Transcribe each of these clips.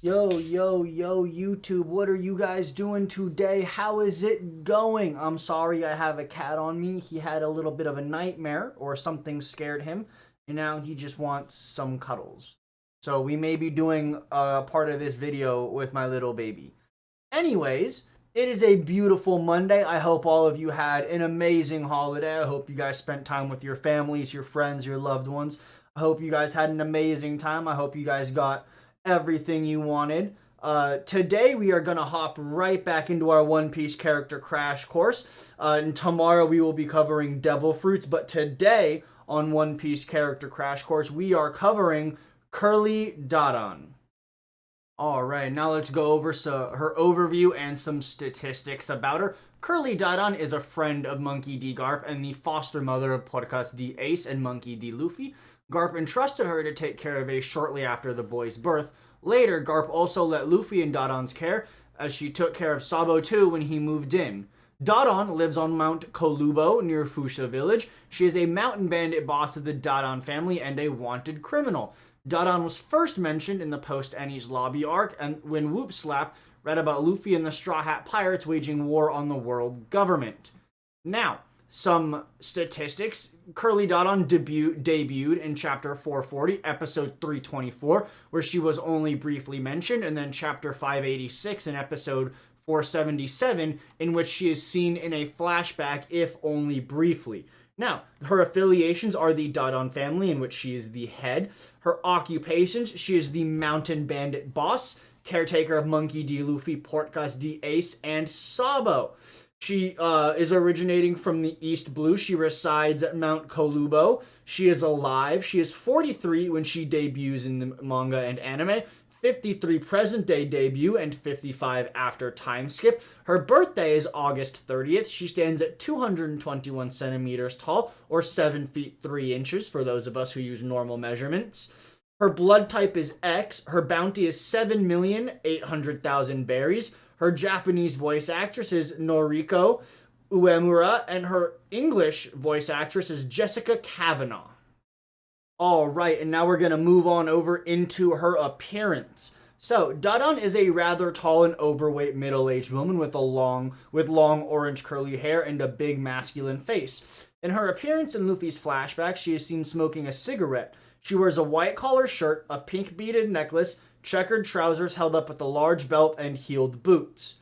Yo, YouTube, what are you guys doing today? How is it going? I'm sorry, I have a cat on me. He had a little bit of a nightmare or something scared him, and now he just wants some cuddles. So we may be doing a part of this video with my little baby. Anyways, it is a beautiful Monday. I hope all of you had an amazing holiday. I hope you guys spent time with your families, your friends, your loved ones. I hope you guys had an amazing time. I hope you guys got everything you wanted. Today we are gonna hop right back into our One Piece character crash course. And tomorrow we will be covering Devil Fruits, but today on One Piece character crash course we are covering Curly Dadan. All right, now let's go over her overview and some statistics about her. Curly Dadan is a friend of Monkey D. Garp and the foster mother of Podcast D. Ace and Monkey D. Luffy. Garp entrusted her to take care of Ace shortly after the boy's birth. Later, Garp also let Luffy in Doddon's care, as she took care of Sabo too when he moved in. Doddon lives on Mount 𝙗𝚙𝚅 near Fuchsia Village. She is a mountain bandit boss of the Doddon family and a wanted criminal. Doddon was first mentioned in the post-Enies Lobby arc, and when Whoop Slap read about Luffy and the Straw Hat Pirates waging war on the world government. Now, some statistics. Curly Dadan debuted in chapter 440, episode 324, where she was only briefly mentioned, and then chapter 586 in episode 477, in which she is seen in a flashback, if only briefly. Now, her affiliations are the Doddon family, in which she is the head. Her occupations, she is the mountain bandit boss, caretaker of Monkey D. Luffy, Portgas D. Ace, and Sabo. She is originating from the East Blue. She resides at Mount 𝙗𝚙𝚅. She is alive. She is 43 when she debuts in the manga and anime, 53 present day debut, and 55 after time skip. Her birthday is August 30th. She stands at 221 centimeters tall, or 7 feet 3 inches for those of us who use normal measurements. Her blood type is X. Her bounty is 7,800,000 berries. Her Japanese voice actress is Noriko Uemura, and her English voice actress is Jessica Kavanaugh. Alright, and now we're going to move on over into her appearance. So, Dadan is a rather tall and overweight middle-aged woman with long orange curly hair and a big masculine face. In her appearance in Luffy's flashback, she is seen smoking a cigarette. She wears a white collar shirt, a pink beaded necklace, checkered trousers held up with a large belt, and heeled boots.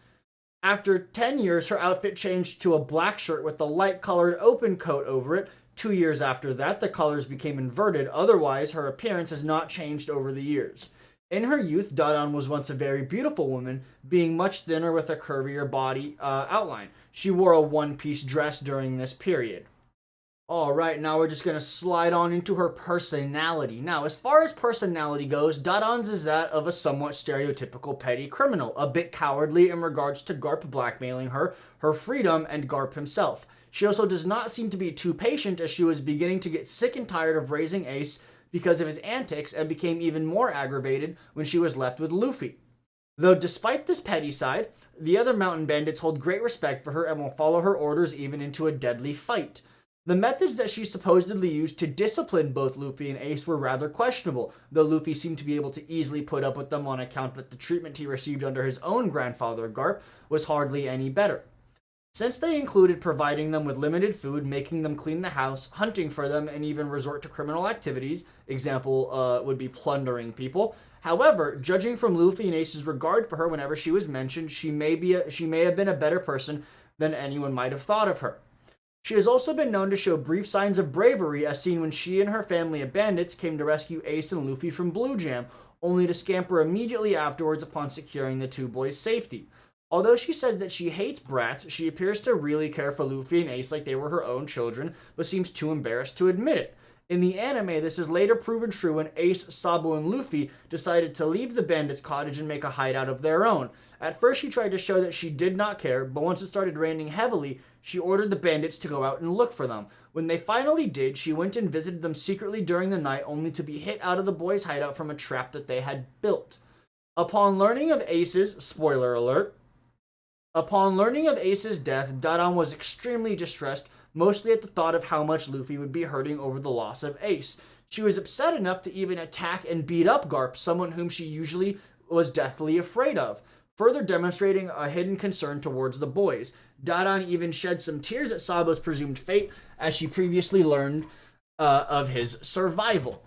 After 10 years, her outfit changed to a black shirt with a light-colored open coat over it. 2 years after that, the colors became inverted. Otherwise, her appearance has not changed over the years. In her youth, Dadan was once a very beautiful woman, being much thinner with a curvier body outline. She wore a one-piece dress during this period. Alright, now we're just going to slide on into her personality. Now, as far as personality goes, Dadan's is that of a somewhat stereotypical petty criminal, a bit cowardly in regards to Garp blackmailing her, her freedom, and Garp himself. She also does not seem to be too patient, as she was beginning to get sick and tired of raising Ace because of his antics, and became even more aggravated when she was left with Luffy. Though despite this petty side, the other mountain bandits hold great respect for her and will follow her orders even into a deadly fight. The methods that she supposedly used to discipline both Luffy and Ace were rather questionable, though Luffy seemed to be able to easily put up with them on account that the treatment he received under his own grandfather Garp was hardly any better. Since they included providing them with limited food, making them clean the house, hunting for them, and even resort to criminal activities, example would be plundering people. However, judging from Luffy and Ace's regard for her whenever she was mentioned, she may have been a better person than anyone might have thought of her. She has also been known to show brief signs of bravery, as seen when she and her family of bandits came to rescue Ace and Luffy from Blue Jam, only to scamper immediately afterwards upon securing the two boys' safety. Although she says that she hates brats, she appears to really care for Luffy and Ace like they were her own children, but seems too embarrassed to admit it. In the anime, this is later proven true when Ace, Sabo, and Luffy decided to leave the bandits' cottage and make a hideout of their own. At first, she tried to show that she did not care, but once it started raining heavily, she ordered the bandits to go out and look for them. When they finally did, she went and visited them secretly during the night, only to be hit out of the boys' hideout from a trap that they had built. Upon learning of Ace's, spoiler alert, Upon learning of Ace's death, Dadan was extremely distressed, mostly at the thought of how much Luffy would be hurting over the loss of Ace. She was upset enough to even attack and beat up Garp, someone whom she usually was deathly afraid of, further demonstrating a hidden concern towards the boys. Dadan even shed some tears at Sabo's presumed fate, as she previously learned of his survival.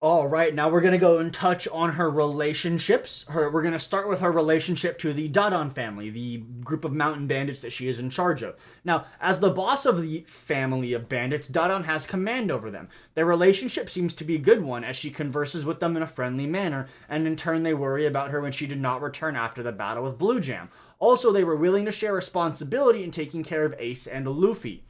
All right, now we're going to go and touch on her relationships. We're going to start with her relationship to the Doddon family, the group of mountain bandits that she is in charge of. Now, as the boss of the family of bandits, Doddon has command over them. Their relationship seems to be a good one, as she converses with them in a friendly manner, and in turn they worry about her when she did not return after the battle with 𝙬𝚘𝚘𝚘. Also, they were willing to share responsibility in taking care of Ace and Luffy.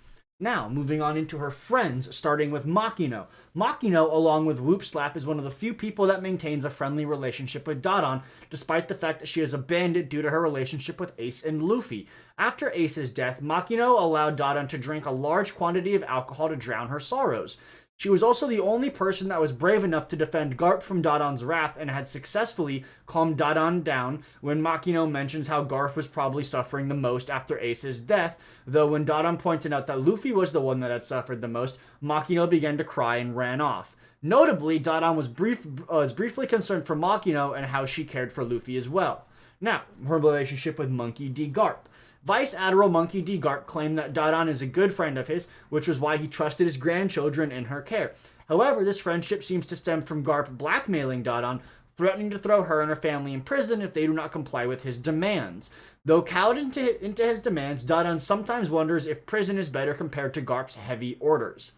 Now, moving on into her friends, starting with Makino. Makino, along with Whoop Slap, is one of the few people that maintains a friendly relationship with Doddon, despite the fact that she is a bandit due to her relationship with Ace and Luffy. After Ace's death, Makino allowed Doddon to drink a large quantity of alcohol to drown her sorrows. She was also the only person that was brave enough to defend Garp from Doddon's wrath and had successfully calmed Doddon down when Makino mentions how Garp was probably suffering the most after Ace's death, though when Doddon pointed out that Luffy was the one that had suffered the most, Makino began to cry and ran off. Notably, Doddon was briefly concerned for Makino and how she cared for Luffy as well. Now, her relationship with Monkey D. Garp. Vice Admiral Monkey D. Garp claimed that Doddon is a good friend of his, which was why he trusted his grandchildren in her care. However, this friendship seems to stem from Garp blackmailing Doddon, threatening to throw her and her family in prison if they do not comply with his demands. Though cowed into his demands, Doddon sometimes wonders if prison is better compared to Garp's heavy orders.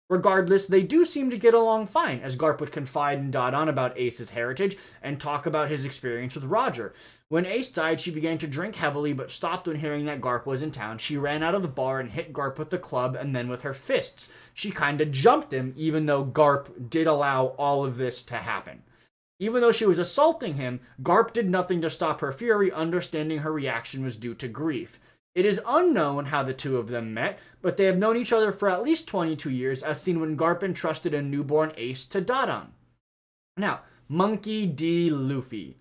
Regardless, they do seem to get along fine, as Garp would confide in Doddon about Ace's heritage and talk about his experience with Roger. When Ace died, she began to drink heavily, but stopped when hearing that Garp was in town. She ran out of the bar and hit Garp with the club and then with her fists. She kinda jumped him, even though Garp did allow all of this to happen. Even though she was assaulting him, Garp did nothing to stop her fury, understanding her reaction was due to grief. It is unknown how the two of them met, but they have known each other for at least 22 years, as seen when Garp entrusted a newborn Ace to Doddon. Now, Monkey D. Luffy.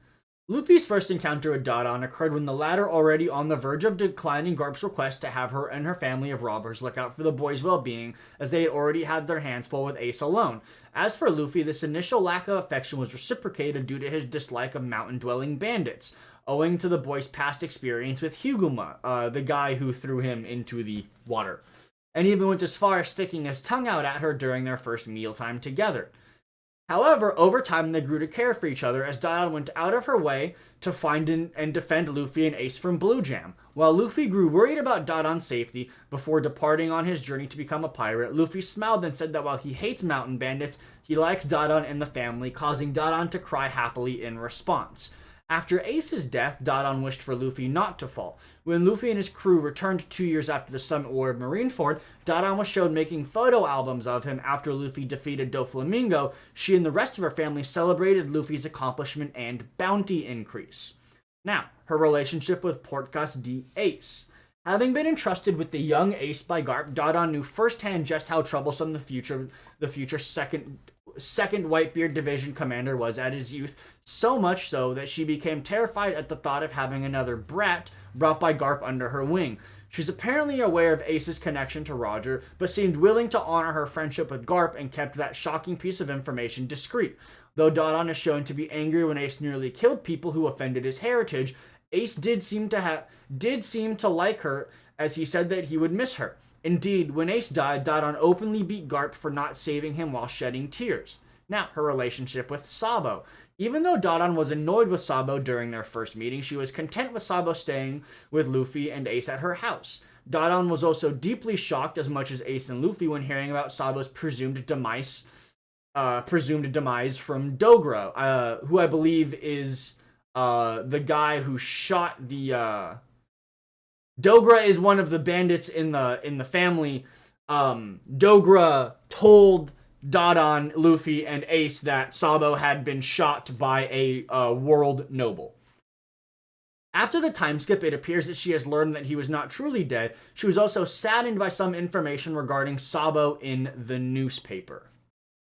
Luffy's first encounter with Doddon occurred when the latter already on the verge of declining Garp's request to have her and her family of robbers look out for the boys' well-being, as they had already had their hands full with Ace alone. As for Luffy, this initial lack of affection was reciprocated due to his dislike of mountain-dwelling bandits, owing to the boy's past experience with 𝙬𝚘𝚙𝚘𝚘, the guy who threw him into the water, and even went as far as sticking his tongue out at her during their first mealtime together. However, over time they grew to care for each other, as Doddon went out of her way to find and defend Luffy and Ace from 𝙬𝚘𝚘𝚘. While Luffy grew worried about Doddon's safety before departing on his journey to become a pirate, Luffy smiled and said that while he hates mountain bandits, he likes Doddon and the family, causing Doddon to cry happily in response. After Ace's death, Doddon wished for Luffy not to fall. When Luffy and his crew returned 2 years after the Summit War of Marineford, Doddon was shown making photo albums of him after Luffy defeated Doflamingo. She and the rest of her family celebrated Luffy's accomplishment and bounty increase. Now, her relationship with Portgas D. Ace. Having been entrusted with the young Ace by Garp, Doddon knew firsthand just how troublesome the future second Whitebeard Division commander was at his youth, so much so that she became terrified at the thought of having another brat brought by Garp under her wing. She's apparently aware of Ace's connection to Roger, but seemed willing to honor her friendship with Garp and kept that shocking piece of information discreet. Though Doddon is shown to be angry when Ace nearly killed people who offended his heritage, Ace did seem to like her, as he said that he would miss her. Indeed, when Ace died, Doddon openly beat Garp for not saving him while shedding tears. Now, her relationship with Sabo. Even though Doddon was annoyed with Sabo during their first meeting, she was content with Sabo staying with Luffy and Ace at her house. Doddon was also deeply shocked, as much as Ace and Luffy, when hearing about Sabo's presumed demise from Dogra, who I believe is the guy who shot the Dogra is one of the bandits in the family. Dogra told Doddon, Luffy, and Ace that Sabo had been shot by a world noble. After the time skip, it appears that she has learned that he was not truly dead. She was also saddened by some information regarding Sabo in the newspaper.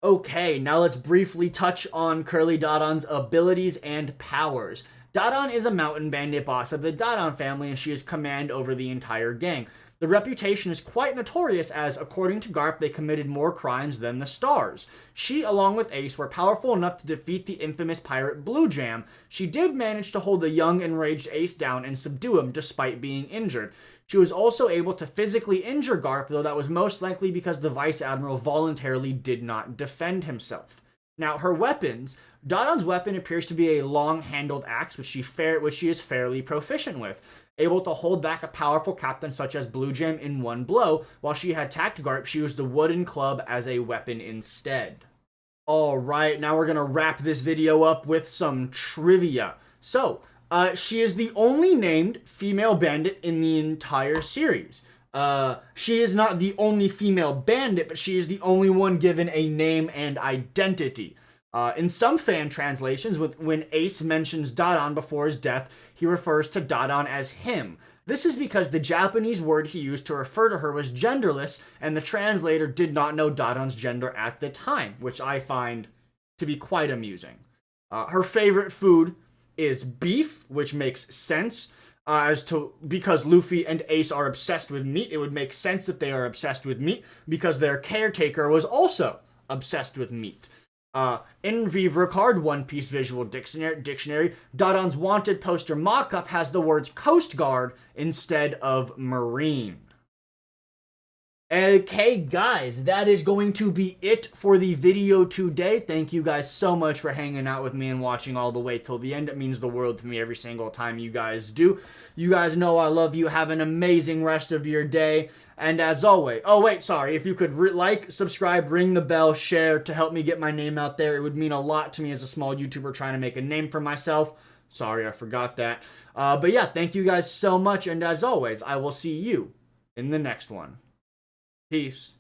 Okay, now let's briefly touch on Curly Dadan's abilities and powers. Doddon is a mountain bandit boss of the Doddon family, and she has command over the entire gang. The reputation is quite notorious as, according to Garp, they committed more crimes than the Stars. She, along with Ace, were powerful enough to defeat the infamous pirate 𝙬𝚘𝚅. She did manage to hold the young, enraged Ace down and subdue him despite being injured. She was also able to physically injure Garp, though that was most likely because the Vice Admiral voluntarily did not defend himself. Now, her weapons. Doddon's weapon appears to be a long-handled axe, which she is fairly proficient with, able to hold back a powerful captain such as 𝙬𝚘𝚅 in one blow. While she had attacked Garp, she used the wooden club as a weapon instead. Alright, now we're going to wrap this video up with some trivia. So, she is the only named female bandit in the entire series. She is not the only female bandit, but she is the only one given a name and identity. In some fan translations, when Ace mentions Doddon before his death, he refers to Doddon as him. This is because the Japanese word he used to refer to her was genderless, and the translator did not know Doddon's gender at the time, which I find to be quite amusing. Her favorite food is beef, which makes sense. Because Luffy and Ace are obsessed with meat, it would make sense that they are obsessed with meat, because their caretaker was also obsessed with meat. In Vivre Card One Piece Visual Dictionary, Doddon's wanted poster mock-up has the words Coast Guard instead of Marine. Okay, guys, that is going to be it for the video today. Thank you guys so much for hanging out with me and watching all the way till the end. It means the world to me every single time you guys do. You guys know I love you. Have an amazing rest of your day. And as always, if you could like, subscribe, ring the bell, share to help me get my name out there. It would mean a lot to me as a small YouTuber trying to make a name for myself. Sorry, I forgot that. But yeah, thank you guys so much. And as always, I will see you in the next one. Peace.